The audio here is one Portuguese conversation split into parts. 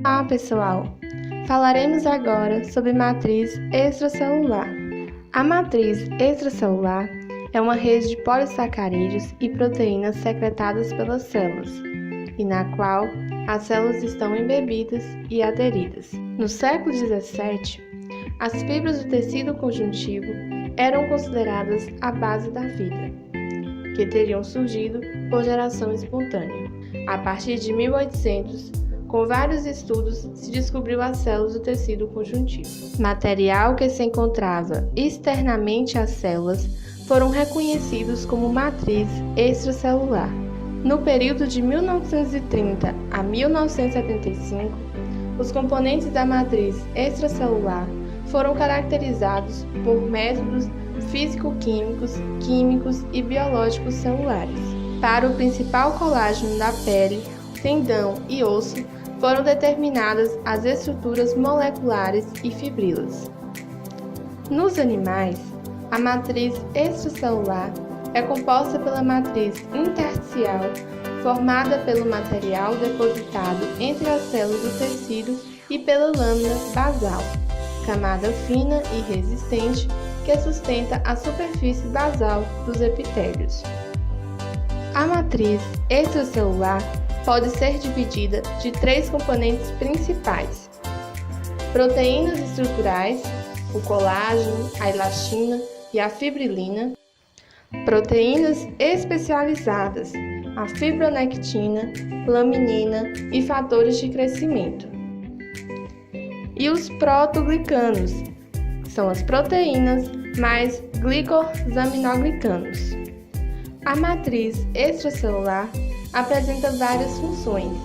Olá, pessoal! Falaremos agora sobre matriz extracelular. A matriz extracelular é uma rede de polissacarídeos e proteínas secretadas pelas células, e na qual as células estão embebidas e aderidas. No século XVII, as fibras do tecido conjuntivo eram consideradas a base da vida, que teriam surgido por geração espontânea. A partir de 1800, com vários estudos, se descobriu as células do tecido conjuntivo. Material que se encontrava externamente às células foram reconhecidos como matriz extracelular. No período de 1930 a 1975, os componentes da matriz extracelular foram caracterizados por métodos físico-químicos, químicos e biológicos celulares. Para o principal colágeno da pele, tendão e osso, foram determinadas as estruturas moleculares e fibrilas. Nos animais, a matriz extracelular é composta pela matriz intersticial, formada pelo material depositado entre as células do tecido e pela lâmina basal, camada fina e resistente que sustenta a superfície basal dos epitélios. A matriz extracelular pode ser dividida de três componentes principais: proteínas estruturais, o colágeno, a elastina e a fibrilina, proteínas especializadas, a fibronectina, laminina e fatores de crescimento, e os protoglicanos, que são as proteínas mais glicosaminoglicanos. A matriz extracelular apresenta várias funções,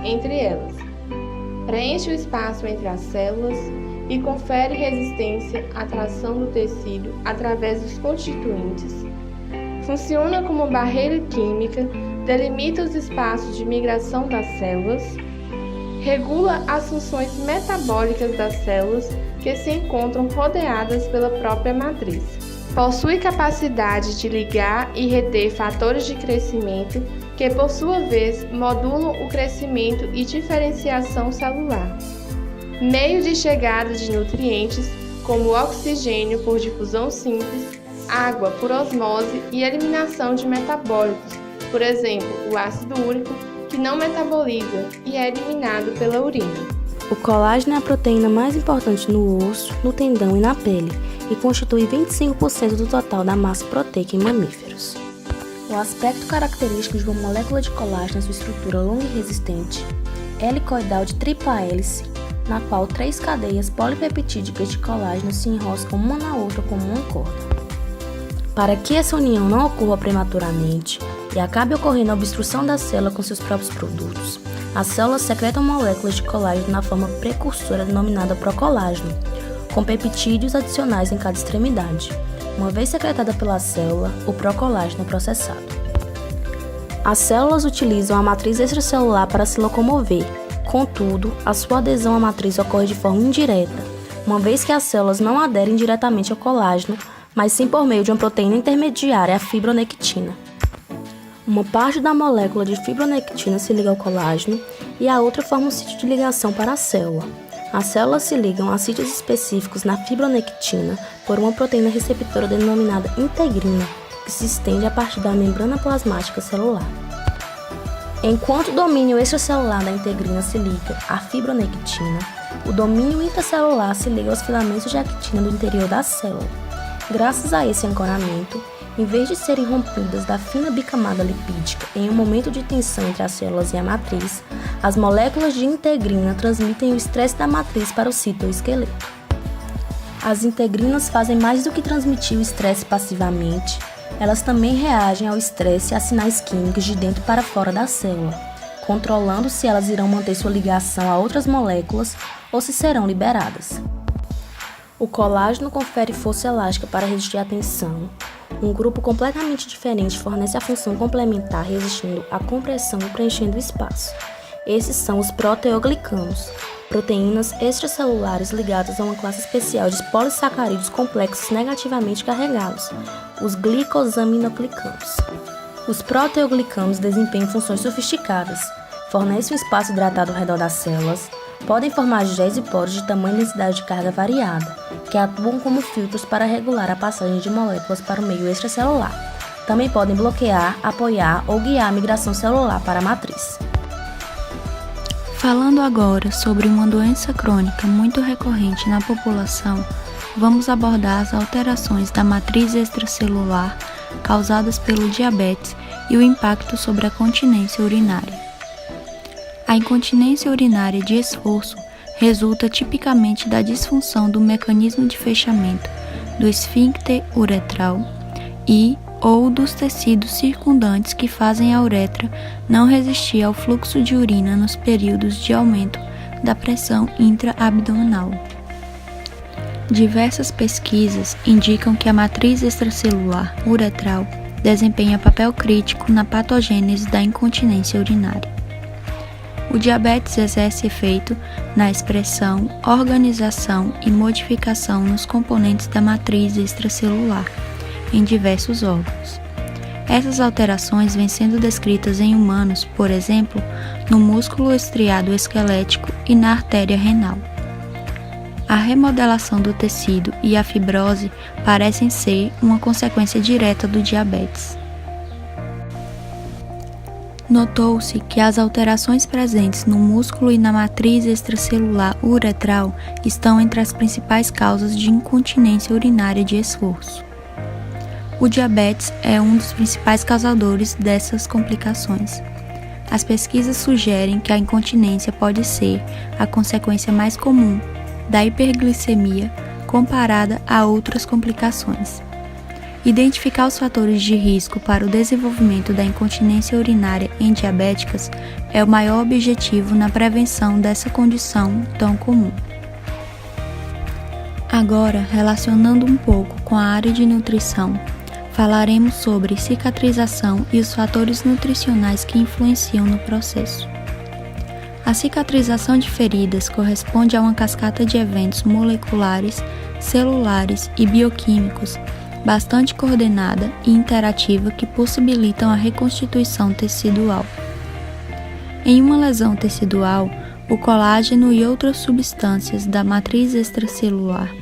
entre elas: preenche o espaço entre as células e confere resistência à tração do tecido através dos constituintes. Funciona como barreira química, delimita os espaços de migração das células, regula as funções metabólicas das células que se encontram rodeadas pela própria matriz. Possui capacidade de ligar e reter fatores de crescimento que, por sua vez, modulam o crescimento e diferenciação celular. Meio de chegada de nutrientes, como o oxigênio por difusão simples, água por osmose e eliminação de metabólitos, por exemplo, o ácido úrico, que não metaboliza e é eliminado pela urina. O colágeno é a proteína mais importante no osso, no tendão e na pele, e constitui 25% do total da massa proteica em mamíferos. O aspecto característico de uma molécula de colágeno é sua estrutura longa e resistente, helicoidal de tripla hélice, na qual 3 cadeias polipeptídicas de colágeno se enroscam uma na outra como uma corda. Para que essa união não ocorra prematuramente e acabe ocorrendo a obstrução da célula com seus próprios produtos, as células secretam moléculas de colágeno na forma precursora denominada procolágeno, com peptídeos adicionais em cada extremidade. Uma vez secretada pela célula, o procolágeno é processado. As células utilizam a matriz extracelular para se locomover, contudo, a sua adesão à matriz ocorre de forma indireta, uma vez que as células não aderem diretamente ao colágeno, mas sim por meio de uma proteína intermediária, a fibronectina. Uma parte da molécula de fibronectina se liga ao colágeno e a outra forma um sítio de ligação para a célula. As células se ligam a sítios específicos na fibronectina por uma proteína receptora denominada integrina, que se estende a partir da membrana plasmática celular. Enquanto o domínio extracelular da integrina se liga à fibronectina, o domínio intracelular se liga aos filamentos de actina do interior da célula. Graças a esse ancoramento, em vez de serem rompidas da fina bicamada lipídica em um momento de tensão entre as células e a matriz, as moléculas de integrina transmitem o estresse da matriz para o citoesqueleto. As integrinas fazem mais do que transmitir o estresse passivamente, elas também reagem ao estresse e a sinais químicos de dentro para fora da célula, controlando se elas irão manter sua ligação a outras moléculas ou se serão liberadas. O colágeno confere força elástica para resistir à tensão. Um grupo completamente diferente fornece a função complementar resistindo à compressão e preenchendo o espaço. Esses são os proteoglicanos, proteínas extracelulares ligadas a uma classe especial de polissacarídeos complexos negativamente carregados, os glicosaminoglicanos. Os proteoglicanos desempenham funções sofisticadas, fornecem um espaço hidratado ao redor das células, Podem formar géis e poros de tamanho e densidade de carga variada, que atuam como filtros para regular a passagem de moléculas para o meio extracelular. Também podem bloquear, apoiar ou guiar a migração celular para a matriz. Falando agora sobre uma doença crônica muito recorrente na população, vamos abordar as alterações da matriz extracelular causadas pelo diabetes e o impacto sobre a continência urinária. A incontinência urinária de esforço resulta tipicamente da disfunção do mecanismo de fechamento do esfíncter uretral ou dos tecidos circundantes que fazem a uretra não resistir ao fluxo de urina nos períodos de aumento da pressão intra-abdominal. Diversas pesquisas indicam que a matriz extracelular uretral desempenha papel crítico na patogênese da incontinência urinária. O diabetes exerce efeito na expressão, organização e modificação nos componentes da matriz extracelular, em diversos órgãos. Essas alterações vêm sendo descritas em humanos, por exemplo, no músculo estriado esquelético e na artéria renal. A remodelação do tecido e a fibrose parecem ser uma consequência direta do diabetes. Notou-se que as alterações presentes no músculo e na matriz extracelular uretral estão entre as principais causas de incontinência urinária de esforço. O diabetes é um dos principais causadores dessas complicações. As pesquisas sugerem que a incontinência pode ser a consequência mais comum da hiperglicemia comparada a outras complicações. Identificar os fatores de risco para o desenvolvimento da incontinência urinária em diabéticas é o maior objetivo na prevenção dessa condição tão comum. Agora, relacionando um pouco com a área de nutrição, falaremos sobre cicatrização e os fatores nutricionais que influenciam no processo. A cicatrização de feridas corresponde a uma cascata de eventos moleculares, celulares e bioquímicos bastante coordenada e interativa que possibilitam a reconstituição tecidual. Em uma lesão tecidual, o colágeno e outras substâncias da matriz extracelular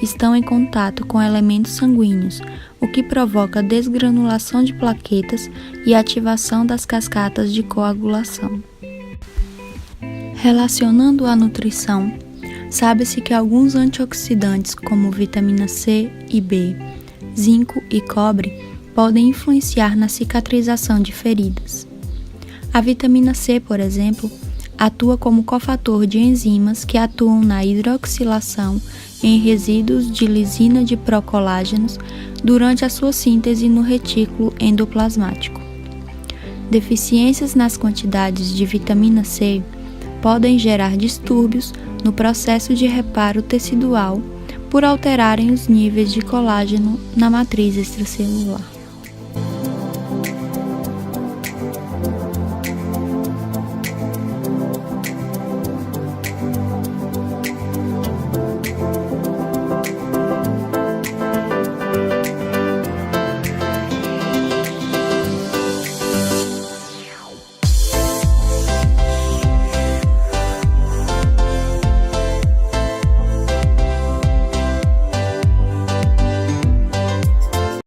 estão em contato com elementos sanguíneos, o que provoca desgranulação de plaquetas e ativação das cascatas de coagulação. Relacionando a nutrição, sabe-se que alguns antioxidantes como vitamina C e B, zinco e cobre podem influenciar na cicatrização de feridas. A vitamina C, por exemplo, atua como cofator de enzimas que atuam na hidroxilação em resíduos de lisina de procolágenos durante a sua síntese no retículo endoplasmático. Deficiências nas quantidades de vitamina C podem gerar distúrbios no processo de reparo tecidual por alterarem os níveis de colágeno na matriz extracelular.